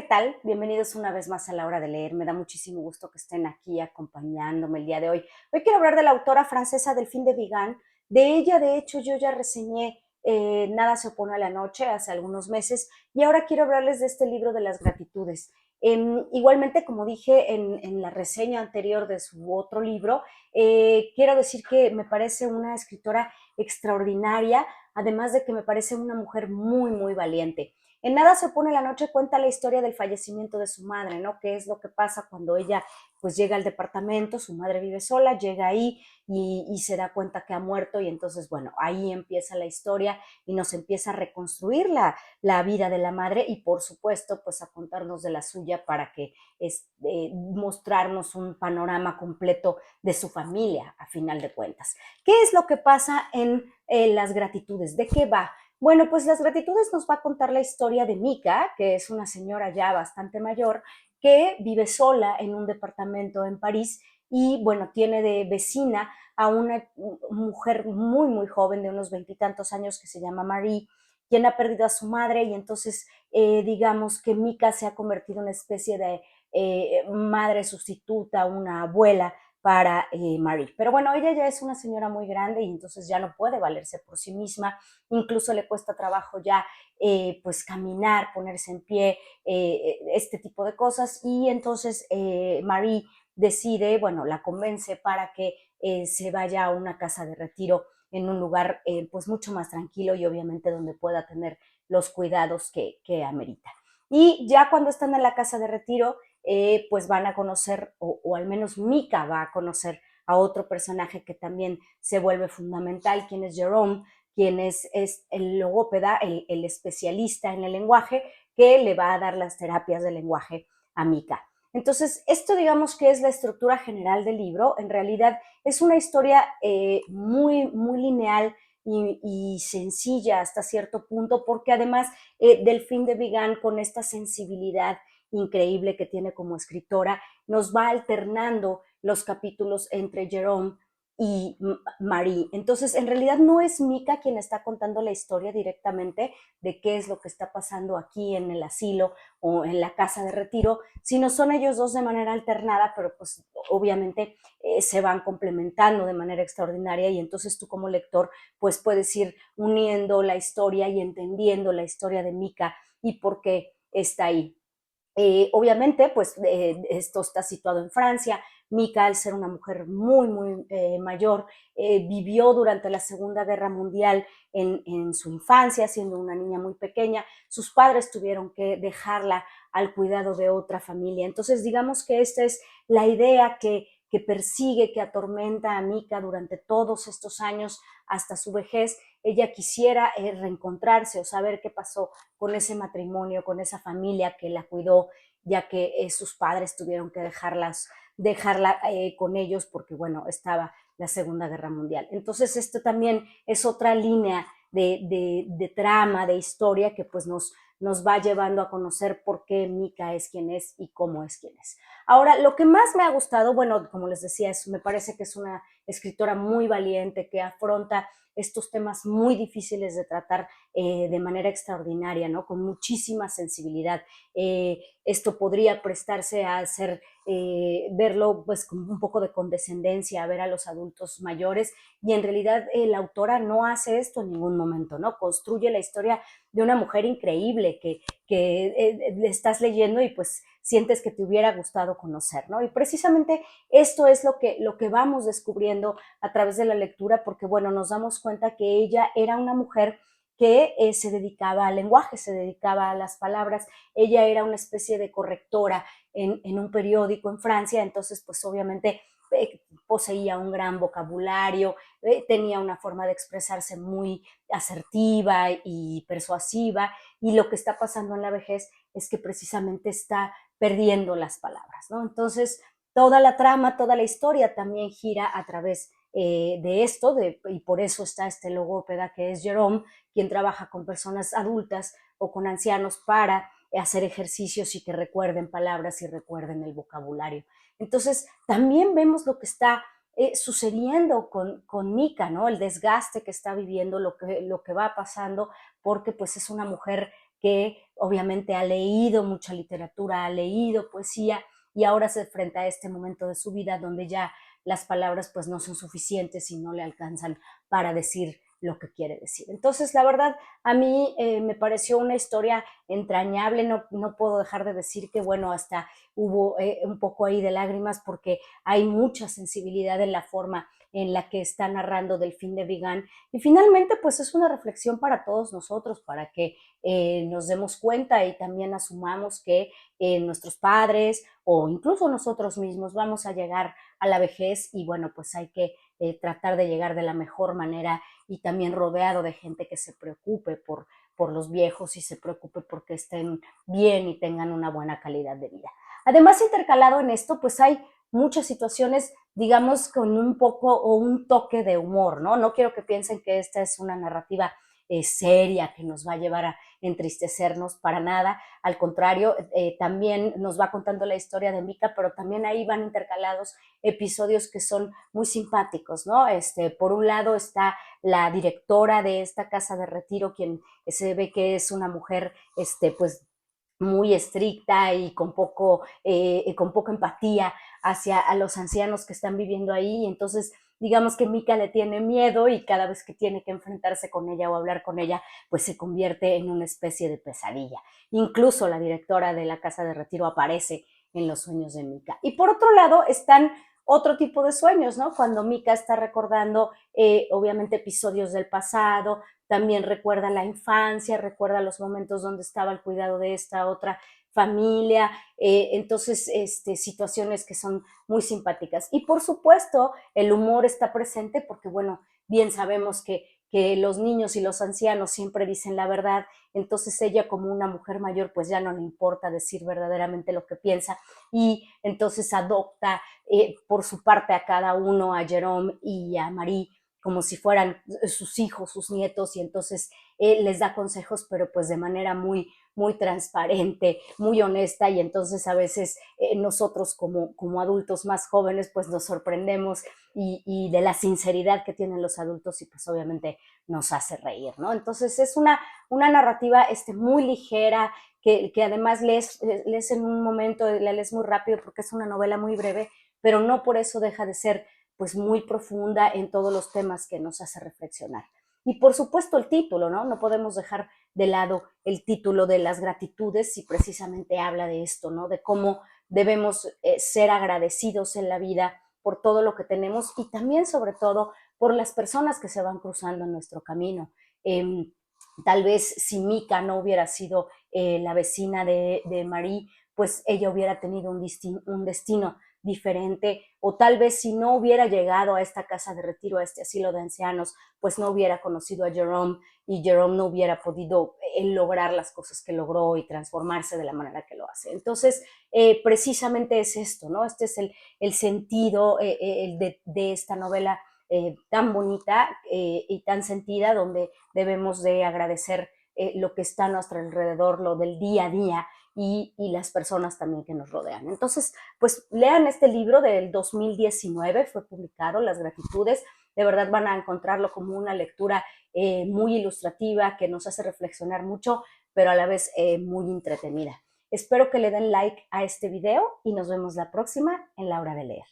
tal? Bienvenidos una vez más a La Hora de Leer. Me da muchísimo gusto que estén aquí acompañándome el día de hoy. Hoy quiero hablar de la autora francesa Delphine de Vigan. De ella, de hecho, yo ya reseñé Nada se opone a la noche hace algunos meses y ahora quiero hablarles de este libro de las gratitudes. Igualmente, como dije en la reseña anterior de su otro libro, quiero decir que me parece una escritora extraordinaria, además de que me parece una mujer muy, muy valiente. En Nada se opone la noche cuenta la historia del fallecimiento de su madre, ¿no? ¿Qué es lo que pasa cuando ella pues llega al departamento? Su madre vive sola, llega ahí y se da cuenta que ha muerto y entonces, bueno, ahí empieza la historia y nos empieza a reconstruir la vida de la madre y por supuesto pues a contarnos de la suya para que mostrarnos un panorama completo de su familia a final de cuentas. ¿Qué es lo que pasa en las gratitudes? ¿De qué va? Bueno, pues las gratitudes nos va a contar la historia de Mika, que es una señora ya bastante mayor, que vive sola en un departamento en París y bueno, tiene de vecina a una mujer muy, muy joven de unos veintitantos años que se llama Marie, quien ha perdido a su madre y entonces digamos que Mika se ha convertido en una especie de madre sustituta, una abuela para Marie. Pero bueno, ella ya es una señora muy grande y entonces ya no puede valerse por sí misma, incluso le cuesta trabajo ya pues caminar, ponerse en pie, este tipo de cosas y entonces Marie decide, bueno, la convence para que se vaya a una casa de retiro en un lugar pues mucho más tranquilo y obviamente donde pueda tener los cuidados que amerita. Y ya cuando están en la casa de retiro, pues van a conocer, o al menos Mika va a conocer a otro personaje que también se vuelve fundamental, quien es Jerome, quien es el logópeda, el especialista en el lenguaje, que le va a dar las terapias de lenguaje a Mika. Entonces, esto digamos que es la estructura general del libro. En realidad es una historia muy, muy lineal y sencilla hasta cierto punto, porque además Delphine de Vigan, con esta sensibilidad increíble que tiene como escritora, nos va alternando los capítulos entre Jerome y Marie. Entonces, en realidad no es Mika quien está contando la historia directamente de qué es lo que está pasando aquí en el asilo o en la casa de retiro, sino son ellos dos de manera alternada, pero pues obviamente se van complementando de manera extraordinaria y entonces tú como lector pues puedes ir uniendo la historia y entendiendo la historia de Mika y por qué está ahí. Obviamente, pues esto está situado en Francia. Mika, al ser una mujer muy, muy mayor, vivió durante la Segunda Guerra Mundial en su infancia, siendo una niña muy pequeña. Sus padres tuvieron que dejarla al cuidado de otra familia. Entonces, digamos que esta es la idea que persigue, que atormenta a Mika durante todos estos años hasta su vejez. Ella quisiera reencontrarse o saber qué pasó con ese matrimonio, con esa familia que la cuidó, ya que sus padres tuvieron que dejarla con ellos porque, bueno, estaba la Segunda Guerra Mundial. Entonces, esto también es otra línea de trama, de historia que pues nos va llevando a conocer por qué Mika es quien es y cómo es quien es. Ahora, lo que más me ha gustado, bueno, como les decía, me parece que es una escritora muy valiente que afronta estos temas muy difíciles de tratar de manera extraordinaria, ¿no? Con muchísima sensibilidad. Esto podría prestarse a hacer, verlo pues con un poco de condescendencia, a ver a los adultos mayores, y en realidad la autora no hace esto en ningún momento, ¿no? Construye la historia de una mujer increíble que le estás leyendo y pues sientes que te hubiera gustado conocer, ¿no? Y precisamente esto es lo que vamos descubriendo a través de la lectura, porque bueno, nos damos cuenta que ella era una mujer que se dedicaba al lenguaje, se dedicaba a las palabras. Ella era una especie de correctora en un periódico en Francia, entonces pues obviamente poseía un gran vocabulario, tenía una forma de expresarse muy asertiva y persuasiva, y lo que está pasando en la vejez es que precisamente está perdiendo las palabras, ¿no? Entonces, toda la trama, toda la historia también gira a través de esto, y por eso está este logópeda que es Jerome, quien trabaja con personas adultas o con ancianos para hacer ejercicios y que recuerden palabras y recuerden el vocabulario. Entonces, también vemos lo que está sucediendo con Mika, ¿no? El desgaste que está viviendo, lo que va pasando, porque pues es una mujer que obviamente ha leído mucha literatura, ha leído poesía y ahora se enfrenta a este momento de su vida donde ya las palabras pues no son suficientes y no le alcanzan para decir lo que quiere decir. Entonces, la verdad, a mí me pareció una historia entrañable, no puedo dejar de decir que, bueno, hasta hubo un poco ahí de lágrimas porque hay mucha sensibilidad en la forma en la que está narrando Delfín de Vigan. Y finalmente, pues es una reflexión para todos nosotros, para que nos demos cuenta y también asumamos que nuestros padres o incluso nosotros mismos vamos a llegar a la vejez y bueno, pues hay que tratar de llegar de la mejor manera y también rodeado de gente que se preocupe por los viejos y se preocupe porque estén bien y tengan una buena calidad de vida. Además, intercalado en esto, pues hay muchas situaciones, digamos, con un poco o un toque de humor, ¿no? No quiero que piensen que esta es una narrativa seria que nos va a llevar a entristecernos para nada. Al contrario, también nos va contando la historia de Mika, pero también ahí van intercalados episodios que son muy simpáticos, ¿no? Por un lado está la directora de esta casa de retiro, quien se ve que es una mujer, pues muy estricta y con poca empatía hacia a los ancianos que están viviendo ahí. Entonces, digamos que Mika le tiene miedo y cada vez que tiene que enfrentarse con ella o hablar con ella, pues se convierte en una especie de pesadilla. Incluso la directora de la casa de retiro aparece en los sueños de Mika. Y por otro lado están otro tipo de sueños, ¿no? Cuando Mika está recordando, obviamente, episodios del pasado, también recuerda la infancia, recuerda los momentos donde estaba al cuidado de esta otra familia, entonces situaciones que son muy simpáticas. Y por supuesto, el humor está presente porque, bueno, bien sabemos que los niños y los ancianos siempre dicen la verdad, entonces ella como una mujer mayor pues ya no le importa decir verdaderamente lo que piensa y entonces adopta por su parte a cada uno, a Jerome y a Marie, como si fueran sus hijos, sus nietos, y entonces les da consejos, pero pues de manera muy transparente, muy honesta, y entonces a veces nosotros como adultos más jóvenes pues nos sorprendemos y de la sinceridad que tienen los adultos y pues obviamente nos hace reír, ¿no? Entonces es una narrativa muy ligera, que además lees en un momento, la lees muy rápido porque es una novela muy breve, pero no por eso deja de ser pues muy profunda en todos los temas que nos hace reflexionar. Y por supuesto el título, ¿no? No podemos dejar de lado el título de las gratitudes y precisamente habla de esto, ¿no? De cómo debemos ser agradecidos en la vida por todo lo que tenemos y también sobre todo por las personas que se van cruzando en nuestro camino. Tal vez si Mika no hubiera sido la vecina de Marie, pues ella hubiera tenido un destino diferente, o tal vez si no hubiera llegado a esta casa de retiro, a este asilo de ancianos, pues no hubiera conocido a Jerome y Jerome no hubiera podido lograr las cosas que logró y transformarse de la manera que lo hace. Entonces, precisamente es esto, ¿no? Este es el sentido de esta novela tan bonita y tan sentida, donde debemos de agradecer lo que está a nuestro alrededor, lo del día a día y las personas también que nos rodean. Entonces, pues lean este libro del 2019, fue publicado, Las Gratitudes. De verdad van a encontrarlo como una lectura muy ilustrativa que nos hace reflexionar mucho, pero a la vez muy entretenida. Espero que le den like a este video y nos vemos la próxima en La Hora de Leer.